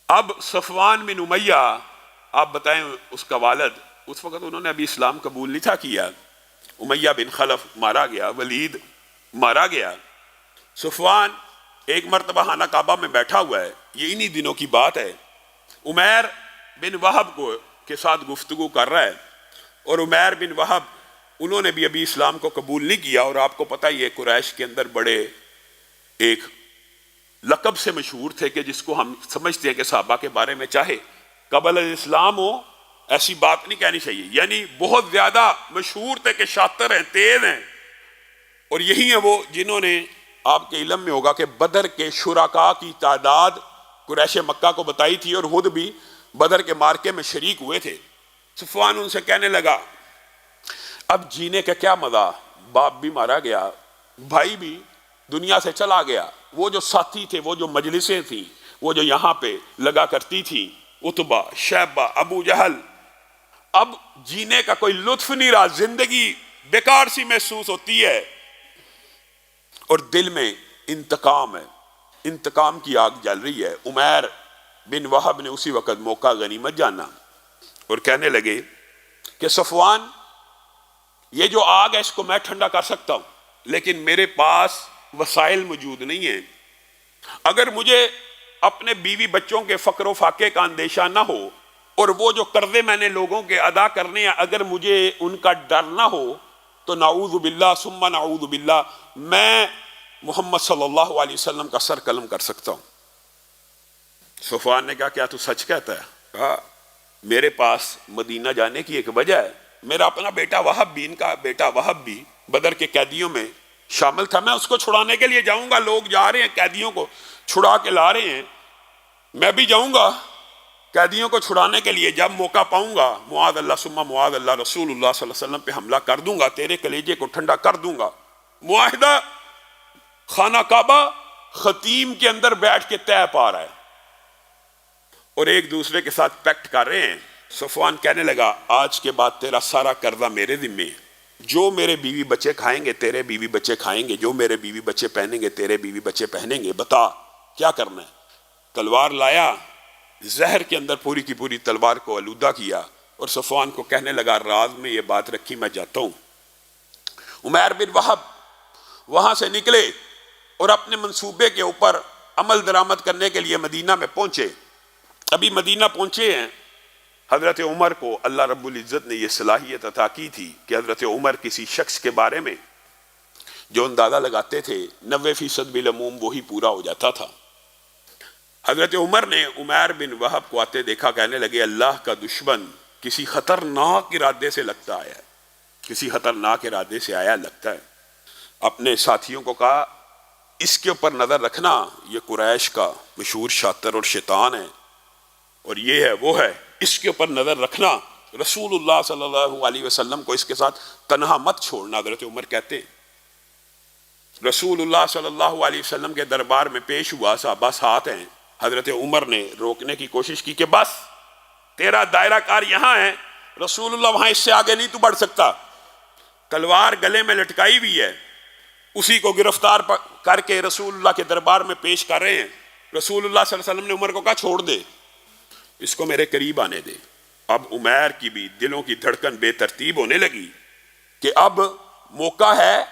اب صفوان بن امیہ، آپ بتائیں اس کا والد، اس وقت انہوں نے ابھی اسلام قبول نہیں تھا کیا، امیہ بن خلف مارا گیا، ولید مارا گیا، صفوان ایک مرتبہ خانہ کعبہ میں بیٹھا ہوا ہے، یہ انہی دنوں کی بات ہے، عمیر بن وہب کے ساتھ گفتگو کر رہا ہے، اور عمیر بن وہب انہوں نے بھی ابھی اسلام کو قبول نہیں کیا، اور آپ کو پتہ ہی ہے قریش کے اندر بڑے ایک لقب سے مشہور تھے کہ جس کو ہم سمجھتے ہیں کہ صحابہ کے بارے میں چاہے قبل الاسلام ہو ایسی بات نہیں کہنی چاہیے، یعنی بہت زیادہ مشہور تھے کہ شاطر ہیں، تیز ہیں، اور یہی ہیں وہ جنہوں نے، آپ کے علم میں ہوگا کہ بدر کے شرکاء کی تعداد قریش مکہ کو بتائی تھی، اور خود بھی بدر کے مارکے میں شریک ہوئے تھے۔ صفوان ان سے کہنے لگا اب جینے کا کیا مزہ، باپ بھی مارا گیا، بھائی بھی دنیا سے چلا گیا، وہ جو ساتھی تھے، وہ جو مجلسیں تھیں، وہ جو یہاں پہ لگا کرتی تھی، عتبہ، شیبہ، ابو جہل، اب جینے کا کوئی لطف نہیں رہا، زندگی بیکار سی محسوس ہوتی ہے، اور دل میں انتقام ہے، انتقام کی آگ جل رہی ہے۔ عمیر بن وہب نے اسی وقت موقع غنیمت جانا اور کہنے لگے کہ صفوان، یہ جو آگ ہے اس کو میں ٹھنڈا کر سکتا ہوں، لیکن میرے پاس وسائل موجود نہیں ہیں، اگر مجھے اپنے بیوی بچوں کے فقر و فاقے کا اندیشہ نہ ہو، اور وہ جو قرضے میں نے لوگوں کے ادا کرنے ہیں اگر مجھے ان کا ڈر نہ ہو، تو نعوذ باللہ ثم نعوذ باللہ میں محمد صلی اللہ علیہ وسلم کا سر قلم کر سکتا ہوں۔ صفوان نے کہا کیا تو سچ کہتا ہے؟ کہا میرے پاس مدینہ جانے کی ایک وجہ ہے، میرا اپنا بیٹا وہب بھی، ان کا بیٹا وہب بھی بدر کے قیدیوں میں شامل تھا، میں اس کو چھڑانے کے لیے جاؤں گا، لوگ جا رہے ہیں قیدیوں کو چھڑا کے لا رہے ہیں، میں بھی جاؤں گا قیدیوں کو چھڑانے کے لیے، جب موقع پاؤں گا معاذ اللہ ثم معاذ اللہ رسول اللہ صلی اللہ علیہ وسلم پہ حملہ کر دوں گا، تیرے کلیجے کو ٹھنڈا کر دوں گا۔ معاہدہ خانہ کعبہ خطیم کے اندر بیٹھ کے طے پا رہا ہے، اور ایک دوسرے کے ساتھ پیکٹ کر رہے ہیں۔ صفوان کہنے لگا آج کے بعد تیرا سارا قرضہ میرے ذمے ہے، جو میرے بیوی بچے کھائیں گے تیرے بیوی بچے کھائیں گے، جو میرے بیوی بچے پہنیں گے تیرے بیوی بچے پہنیں گے، بتا کیا کرنا ہے۔ تلوار لایا، زہر کے اندر پوری کی پوری تلوار کو آلودہ کیا، اور صفوان کو کہنے لگا راز میں یہ بات رکھی، میں جاتا ہوں۔ عمیر بن وہب وہاں سے نکلے اور اپنے منصوبے کے اوپر عمل درآمد کرنے کے لیے مدینہ میں پہنچے۔ ابھی مدینہ پہنچے ہیں، حضرت عمر کو اللہ رب العزت نے یہ صلاحیت عطا کی تھی کہ حضرت عمر کسی شخص کے بارے میں جو اندازہ لگاتے تھے 90% بالعموم وہی پورا ہو جاتا تھا۔ حضرت عمر نے عمیر بن وہب کو آتے دیکھا، کہنے لگے اللہ کا دشمن کسی خطرناک ارادے سے لگتا آیا ہے، کسی خطرناک ارادے سے آیا لگتا ہے۔ اپنے ساتھیوں کو کہا اس کے اوپر نظر رکھنا، یہ قریش کا مشہور شاطر اور شیطان ہے، اور یہ ہے وہ ہے، اس کے اوپر نظر رکھنا، رسول اللہ صلی اللہ علیہ وسلم کو اس کے ساتھ تنہا مت چھوڑنا۔ حضرت عمر کہتے ہیں رسول اللہ صلی اللہ علیہ وسلم کے دربار میں پیش ہوا، صحابہ ساتھ ہیں، حضرت عمر نے روکنے کی کوشش کی کہ بس تیرا دائرہ کار یہاں ہے، رسول اللہ وہاں اس سے آگے نہیں تو بڑھ سکتا۔ تلوار گلے میں لٹکائی ہوئی ہے، اسی کو گرفتار کر کے رسول اللہ کے دربار میں پیش کر رہے ہیں۔ رسول اللہ صلی اللہ علیہ وسلم نے عمر کو کہا چھوڑ دے، اس کو میرے قریب آنے دے۔ اب عمیر کی بھی دلوں کی دھڑکن بے ترتیب ہونے لگی کہ اب موقع ہے،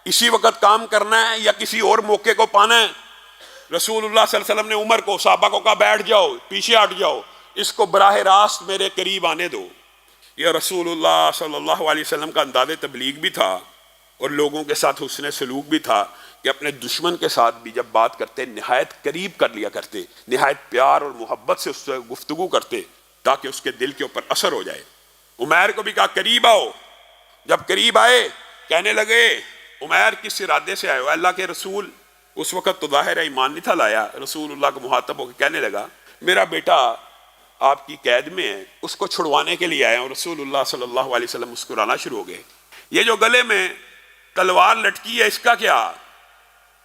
اسی وقت کام کرنا ہے یا کسی اور موقع کو پانا ہے۔ رسول اللہ صلی اللہ علیہ وسلم نے عمر کو، صحابہ کو کہا بیٹھ جاؤ، پیچھے ہٹ جاؤ، اس کو براہ راست میرے قریب آنے دو۔ یہ رسول اللہ صلی اللہ علیہ وسلم کا انداز تبلیغ بھی تھا، اور لوگوں کے ساتھ حسن سلوک بھی تھا کہ اپنے دشمن کے ساتھ بھی جب بات کرتے نہایت قریب کر لیا کرتے، نہایت پیار اور محبت سے اس سے گفتگو کرتے تاکہ اس کے دل کے اوپر اثر ہو جائے۔ عمیر کو بھی کہا قریب آؤ، جب قریب آئے کہنے لگے عمیر کس ارادے سے آئے ہو؟ اللہ کے رسول، اس وقت تو ظاہر ہے ایمان نہیں تھا لایا، رسول اللہ کو مخاطب ہو کے کہنے لگا میرا بیٹا آپ کی قید میں ہے، اس کو چھڑوانے کے لیے آئے ہیں۔ اور رسول اللہ صلی اللہ علیہ وسلم مسکرانا شروع ہو گئے۔ یہ جو گلے میں تلوار لٹکی ہے اس کا کیا؟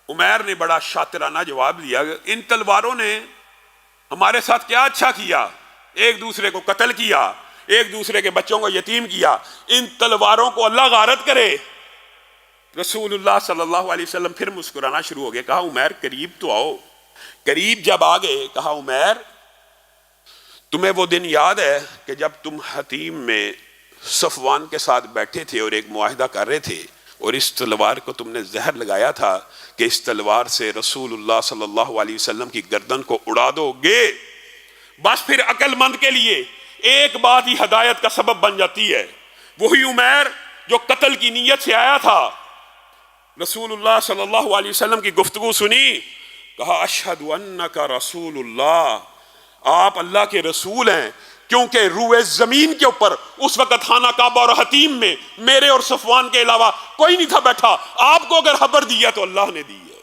عمیر نے بڑا شاطرانہ جواب دیا، ان تلواروں نے ہمارے ساتھ کیا اچھا کیا؟ ایک دوسرے کو قتل کیا، ایک دوسرے کے بچوں کو یتیم کیا، ان تلواروں کو اللہ غارت کرے۔ رسول اللہ صلی اللہ علیہ وسلم پھر مسکرانا شروع ہو گئے، کہا عمیر قریب تو آؤ۔ قریب جب آگے کہا عمیر تمہیں وہ دن یاد ہے کہ جب تم حتیم میں صفوان کے ساتھ بیٹھے تھے اور ایک معاہدہ کر رہے تھے، اور اس تلوار کو تم نے زہر لگایا تھا کہ اس تلوار سے رسول اللہ صلی اللہ علیہ وسلم کی گردن کو اڑا دو گے؟ بس پھر عقل مند کے لیے ایک بات ہی ہدایت کا سبب بن جاتی ہے۔ وہی عمیر جو قتل کی نیت سے آیا تھا، رسول اللہ صلی اللہ علیہ وسلم کی گفتگو سنی، کہا اشہد انک رسول اللہ، آپ اللہ کے رسول ہیں، کیونکہ روئے زمین کے اوپر اس وقت خانہ کعبہ اور حتیم میں میرے اور صفوان کے علاوہ کوئی نہیں تھا بیٹھا، آپ کو اگر خبر دیا تو اللہ نے دی ہے۔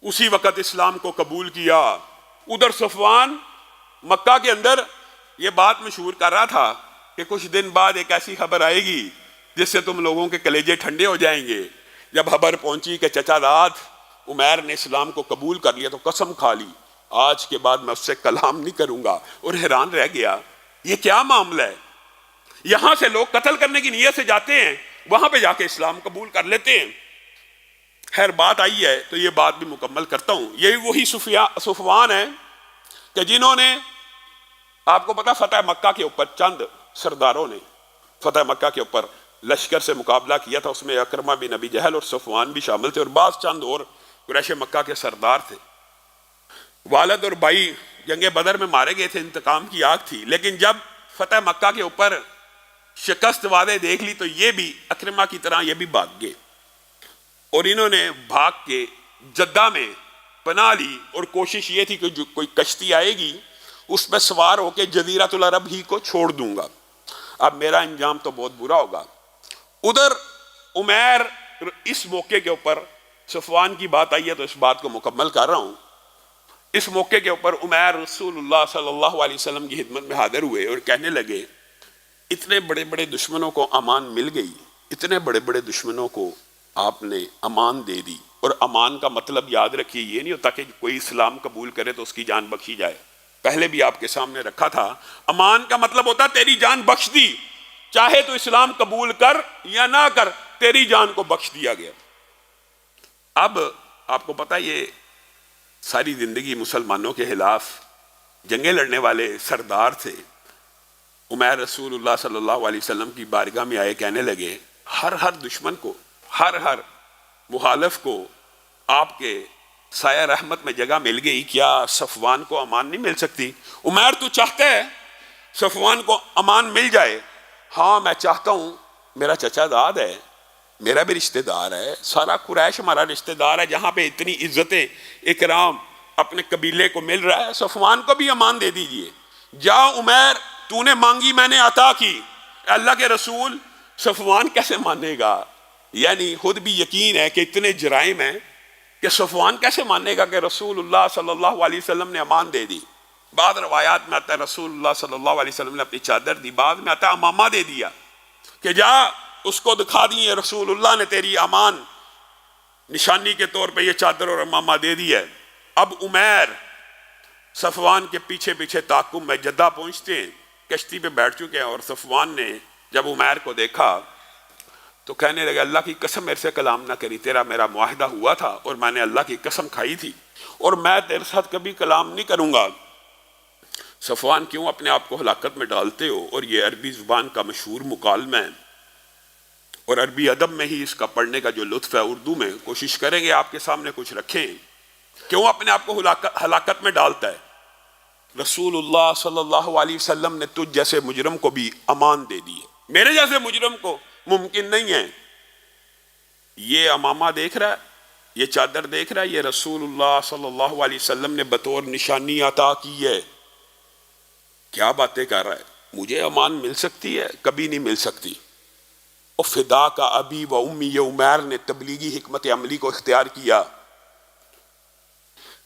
اسی وقت اسلام کو قبول کیا۔ ادھر صفوان مکہ کے اندر یہ بات مشہور کر رہا تھا کہ کچھ دن بعد ایک ایسی خبر آئے گی جس سے تم لوگوں کے کلیجے ٹھنڈے ہو جائیں گے۔ جب خبر پہنچی کہ چچا داد عمیر نے اسلام کو قبول کر لیا تو قسم کھا لی آج کے بعد میں اس سے کلام نہیں کروں گا، اور حیران رہ گیا یہ کیا معاملہ ہے؟ یہاں سے لوگ قتل کرنے کی نیت سے جاتے ہیں، وہاں پہ جا کے اسلام قبول کر لیتے ہیں۔ خیر بات آئی ہے تو یہ بات بھی مکمل کرتا ہوں۔ یہی وہی صفوان ہیں کہ جنہوں نے، آپ کو پتا فتح مکہ کے اوپر چند سرداروں نے فتح مکہ کے اوپر لشکر سے مقابلہ کیا تھا، اس میں اکرمہ بن ابی جہل اور صفوان بھی شامل تھے، اور بعض چند اور قریش مکہ کے سردار تھے۔ والد اور بھائی جنگ بدر میں مارے گئے تھے، انتقام کی آگ تھی، لیکن جب فتح مکہ کے اوپر شکست وعدے دیکھ لی تو یہ بھی اکرمہ کی طرح یہ بھی بھاگ گئے، اور انہوں نے بھاگ کے جدہ میں پناہ لی، اور کوشش یہ تھی کہ جو کوئی کشتی آئے گی اس پہ سوار ہو کے جزیرۃ العرب ہی کو چھوڑ دوں گا، اب میرا انجام تو بہت برا ہوگا۔ ادھر عمیر، اس موقع کے اوپر صفوان کی بات آئی ہے تو اس بات کو مکمل کر رہا ہوں۔ اس موقع کے اوپر عمیر رسول اللہ صلی اللہ علیہ وسلم کی خدمت میں حاضر ہوئے اور کہنے لگے اتنے بڑے بڑے دشمنوں کو امان مل گئی، اتنے بڑے بڑے دشمنوں کو آپ نے امان دے دی، اور امان کا مطلب یاد رکھیے یہ نہیں ہوتا کہ کوئی اسلام قبول کرے تو اس کی جان بخشی جائے، پہلے بھی آپ کے سامنے رکھا تھا، امان کا مطلب ہوتا تیری جان بخش دی، چاہے تو اسلام قبول کر یا نہ کر تیری جان کو بخش دیا گیا۔ اب آپ کو پتا یہ ساری زندگی مسلمانوں کے خلاف جنگیں لڑنے والے سردار تھے۔ عمیر رسول اللہ صلی اللہ علیہ وسلم کی بارگاہ میں آئے، کہنے لگے ہر دشمن کو، ہر مخالف کو آپ کے سایہ رحمت میں جگہ مل گئی، کیا صفوان کو امان نہیں مل سکتی؟ عمیر تو چاہتا ہے صفوان کو امان مل جائے؟ ہاں میں چاہتا ہوں، میرا چچا داد ہے، میرا بھی رشتہ دار ہے، سارا قریش ہمارا رشتہ دار ہے، جہاں پہ اتنی عزت اکرام اپنے قبیلے کو مل رہا ہے، صفوان کو بھی امان دے دیجئے۔ جا عمیر، تو نے مانگی میں نے عطا کی۔ اللہ کے رسول صفوان کیسے مانے گا؟ یعنی خود بھی یقین ہے کہ اتنے جرائم ہیں کہ صفوان کیسے مانے گا کہ رسول اللہ صلی اللہ علیہ وسلم نے امان دے دی۔ بعض روایات میں آتا ہے رسول اللہ صلی اللہ علیہ وسلم نے اپنی چادر دی، بعد میں آتا ہے امامہ دے دیا کہ جا اس کو دکھا دیے رسول اللہ نے تیری امان نشانی کے طور پہ یہ چادر اور امامہ دے دی ہے۔ اب عمیر صفوان کے پیچھے پیچھے تعاقب میں جدہ پہنچتے ہیں، کشتی پہ بیٹھ چکے ہیں، اور صفوان نے جب عمیر کو دیکھا تو کہنے لگا اللہ کی قسم میرے سے کلام نہ کری، تیرا میرا معاہدہ ہوا تھا اور میں نے اللہ کی قسم کھائی تھی اور میں تیرے ساتھ کبھی کلام نہیں کروں گا۔ صفوان کیوں اپنے آپ کو ہلاکت میں ڈالتے ہو؟ اور یہ عربی زبان کا مشہور مکالمہ ہے، اور عربی ادب میں ہی اس کا پڑھنے کا جو لطف ہے، اردو میں کوشش کریں گے آپ کے سامنے کچھ رکھیں۔ کیوں اپنے آپ کو ہلاکت میں ڈالتا ہے؟ رسول اللہ صلی اللہ علیہ وسلم نے تجھ جیسے مجرم کو بھی امان دے دی ہے، میرے جیسے مجرم کو ممکن نہیں ہے۔ یہ امامہ دیکھ رہا ہے، یہ چادر دیکھ رہا ہے، یہ رسول اللہ صلی اللہ علیہ وسلم نے بطور نشانی عطا کی ہے۔ کیا باتیں کر رہا ہے؟ مجھے امان مل سکتی ہے؟ کبھی نہیں مل سکتی۔ اور فدا کا ابی و امی، یہ عمیر نے تبلیغی حکمت عملی کو اختیار کیا۔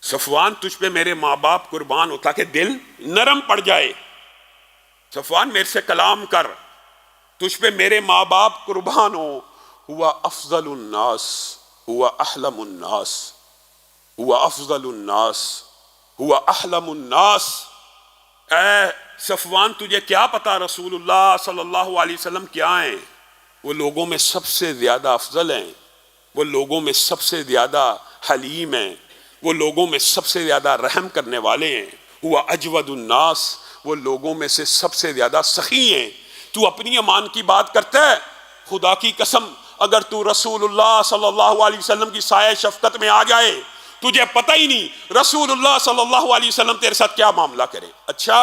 صفوان تجھ پہ میرے ماں باپ قربان ہو تاکہ دل نرم پڑ جائے، صفوان میرے سے کلام کر، تجھ پہ میرے ماں باپ قربان ہو، ہوا افضل الناس، ہوا احلم الناس، ہوا افضل الناس، ہوا احلم الناس۔ اے صفوان تجھے کیا پتا رسول اللہ صلی اللہ علیہ وسلم کیا ہیں؟ وہ لوگوں میں سب سے زیادہ افضل ہیں، وہ لوگوں میں سب سے زیادہ حلیم ہیں، وہ لوگوں میں سب سے زیادہ رحم کرنے والے ہیں۔ ہوا اجود الناس، وہ لوگوں میں سے سب سے زیادہ سخی ہیں. تو اپنی امان کی بات کرتا ہے, خدا کی قسم اگر تو رسول اللہ صلی اللہ علیہ وسلم کی سایہ شفقت میں آ جائے, تجھے پتہ ہی نہیں رسول اللہ صلی اللہ علیہ وسلم تیرے ساتھ کیا معاملہ کرے. اچھا,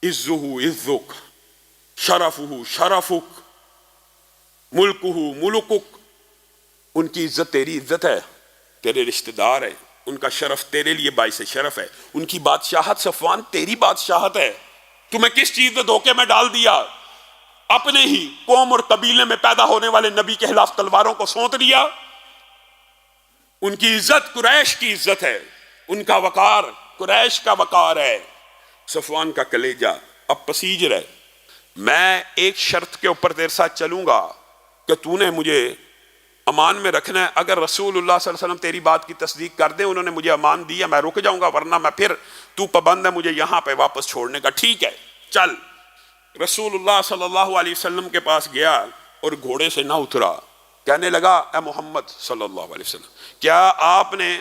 عزہ عزک, شرفہ شرفک, ملکہ ملکک, ان کی عزت تیری عزت ہے, تیرے رشتہ دار ہے, ان کا شرف تیرے لیے باعث شرف ہے, ان کی بادشاہت صفوان تیری بادشاہت ہے. تمہیں کس چیز نے دھوکے میں ڈال دیا؟ اپنے ہی قوم اور قبیلے میں پیدا ہونے والے نبی کے خلاف تلواروں کو سونت لیا. ان کی عزت قریش کی عزت ہے, ان کا وقار قریش کا وقار ہے. صفوان کا کلیجہ اب پسیج رہے, میں ایک شرط کے اوپر تیرے ساتھ چلوں گا کہ تو نے مجھے امان میں رکھنا ہے. اگر رسول اللہ صلی اللہ علیہ وسلم تیری بات کی تصدیق کر دیں, انہوں نے مجھے امان دیا, میں رک جاؤں گا, ورنہ میں پھر تو پابند ہے مجھے یہاں پہ واپس چھوڑنے کا. ٹھیک ہے چل. رسول اللہ صلی اللہ علیہ وسلم کے پاس گیا اور گھوڑے سے نہ اترا, کہنے لگا اے محمد صلی اللہ علیہ وسلم, کیا آپ نے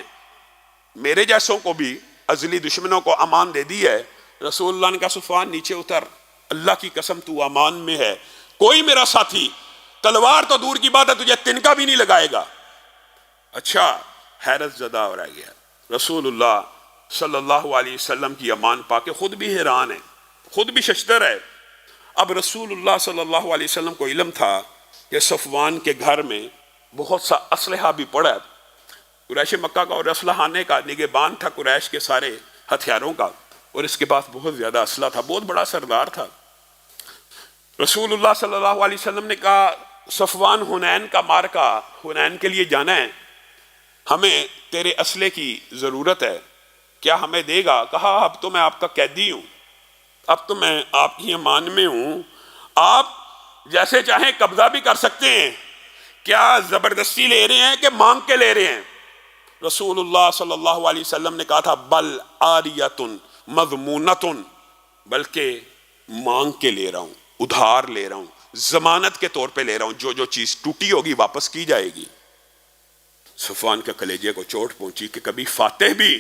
میرے جیسوں کو بھی ازلی دشمنوں کو امان دے دی ہے؟ رسول اللہ نے کہا صفوان نیچے اتر, اللہ کی قسم تو امان میں ہے, کوئی میرا ساتھی تلوار تو دور کی بات ہے تجھے تنکا بھی نہیں لگائے گا. اچھا, حیرت زدہ ہو رہ گیا. رسول اللہ صلی اللہ علیہ وسلم کی امان پا کے خود بھی حیران ہے, خود بھی ششدر ہے. اب رسول اللہ صلی اللہ علیہ وسلم کو علم تھا کہ صفوان کے گھر میں بہت سا اسلحہ بھی پڑا ہے. قریش مکہ کا اور اسلحہ آنے کا نگہبان تھا قریش کے سارے ہتھیاروں کا, اور اس کے پاس بہت زیادہ اسلحہ تھا, بہت بڑا سردار تھا. رسول اللہ صلی اللہ علیہ وسلم نے کہا صفوان حنین کا مارکا, حنین کے لیے جانا ہے, ہمیں تیرے اسلحے کی ضرورت ہے, کیا ہمیں دے گا؟ کہا اب تو میں آپ کا قیدی ہوں, اب تو میں آپ کی امان میں ہوں, آپ جیسے چاہیں قبضہ بھی کر سکتے ہیں. کیا زبردستی لے رہے ہیں کہ مانگ کے لے رہے ہیں؟ رسول اللہ صلی اللہ علیہ وسلم نے کہا تھا بل عاریۃ مضمونۃ, بلکہ مانگ کے لے رہا ہوں, ادھار لے رہا ہوں, ضمانت کے طور پہ لے رہا ہوں, جو چیز ٹوٹی ہوگی واپس کی جائے گی. صفوان کے کلیجے کو چوٹ پہنچی کہ کبھی فاتح بھی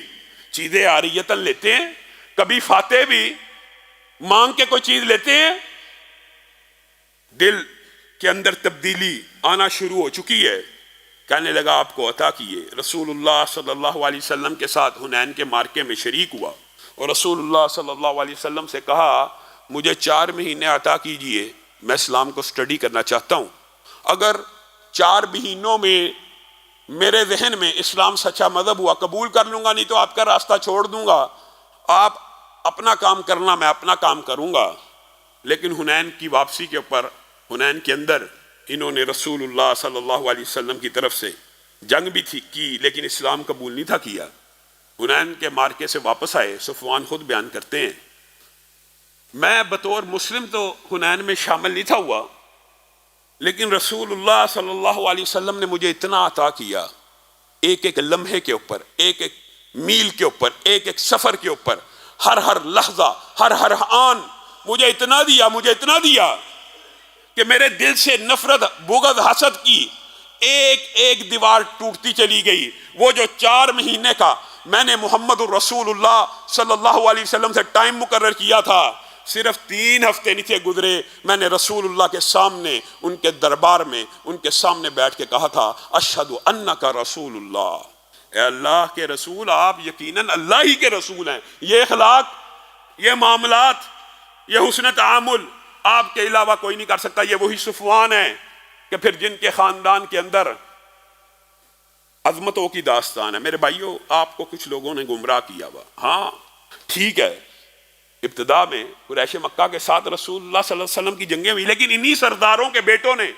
چیزیں عاریتاً لیتے ہیں, کبھی فاتح بھی مانگ کے کوئی چیز لیتے ہیں. دل کے اندر تبدیلی آنا شروع ہو چکی ہے. کہنے لگا آپ کو عطا کیے. رسول اللہ صلی اللہ علیہ وسلم کے ساتھ حنین کے مارکے میں شریک ہوا اور رسول اللہ صلی اللہ علیہ وسلم سے کہا مجھے 4 مہینے عطا کیجئے, میں اسلام کو سٹڈی کرنا چاہتا ہوں. اگر 4 مہینوں میں میرے ذہن میں اسلام سچا مذہب ہوا قبول کر لوں گا, نہیں تو آپ کا راستہ چھوڑ دوں گا, آپ اپنا کام کرنا, میں اپنا کام کروں گا. لیکن حنین کی واپسی کے اوپر, حنین کے اندر انہوں نے رسول اللہ صلی اللہ علیہ وسلم کی طرف سے جنگ بھی کی, لیکن اسلام قبول نہیں تھا کیا. حنین کے مارکے سے واپس آئے. صفوان خود بیان کرتے ہیں میں بطور مسلم تو حنین میں شامل نہیں تھا ہوا, لیکن رسول اللہ صلی اللہ علیہ وسلم نے مجھے اتنا عطا کیا, ایک ایک لمحے کے اوپر, ایک ایک میل کے اوپر, ایک ایک سفر کے اوپر, ہر لحظہ, ہر آن مجھے اتنا دیا کہ میرے دل سے نفرت, بغض, حسد کی ایک دیوار ٹوٹتی چلی گئی. وہ جو 4 مہینے کا میں نے محمد الرسول اللہ صلی اللہ علیہ وسلم سے ٹائم مقرر کیا تھا, صرف 3 ہفتے نہیں تھے گزرے, میں نے رسول اللہ کے سامنے, ان کے دربار میں, ان کے سامنے بیٹھ کے کہا تھا اشہد انک رسول اللہ, اے اللہ کے رسول آپ یقیناً اللہ ہی کے رسول ہیں. یہ اخلاق, یہ معاملات, یہ حسن تعامل آپ کے علاوہ کوئی نہیں کر سکتا. یہ وہی صفوان ہے کہ پھر جن کے خاندان کے اندر عظمتوں کی داستان ہے. میرے بھائیوں, آپ کو کچھ لوگوں نے گمراہ کیا ہوا. ہاں ٹھیک ہے, ابتدا میں قریش مکہ کے ساتھ رسول اللہ صلی اللہ علیہ وسلم کی جنگیں ہوئی, لیکن انہی سرداروں کے بیٹوں نے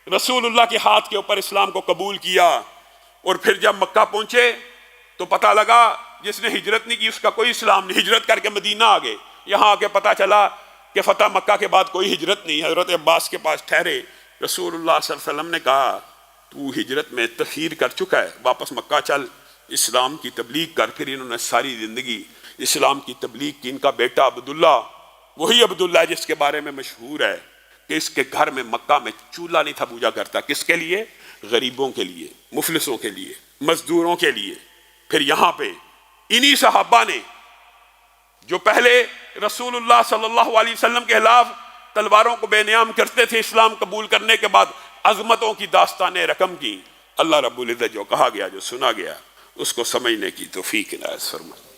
رسول اللہ کے ہاتھ کے اوپر اسلام کو قبول کیا. اور پھر جب مکہ پہنچے تو پتہ لگا جس نے ہجرت نہیں کی اس کا کوئی اسلام نہیں, ہجرت کر کے مدینہ آ گئے. یہاں آ کے پتہ چلا کہ فتح مکہ کے بعد کوئی ہجرت نہیں. حضرت عباس کے پاس ٹھہرے. رسول اللہ صلی اللہ علیہ وسلم نے کہا تو ہجرت میں تخیر کر چکا ہے, واپس مکہ چل, اسلام کی تبلیغ کر. پھر انہوں نے ساری زندگی اسلام کی تبلیغ کی. ان کا بیٹا عبداللہ, وہی عبداللہ جس کے بارے میں مشہور ہے کہ اس کے گھر میں مکہ میں چولہا نہیں تھا پوجا کرتا. کس کے لیے؟ غریبوں کے لیے, مفلسوں کے لیے, مزدوروں کے لیے. پھر یہاں پہ انہی صحابہ نے جو پہلے رسول اللہ صلی اللہ علیہ وسلم کے خلاف تلواروں کو بے نیام کرتے تھے، اسلام قبول کرنے کے بعد عظمتوں کی داستانیں رقم کی، اللہ رب العزت جو کہا گیا، جو سنا گیا، اس کو سمجھنے کی توفیق عنایت فرمائے۔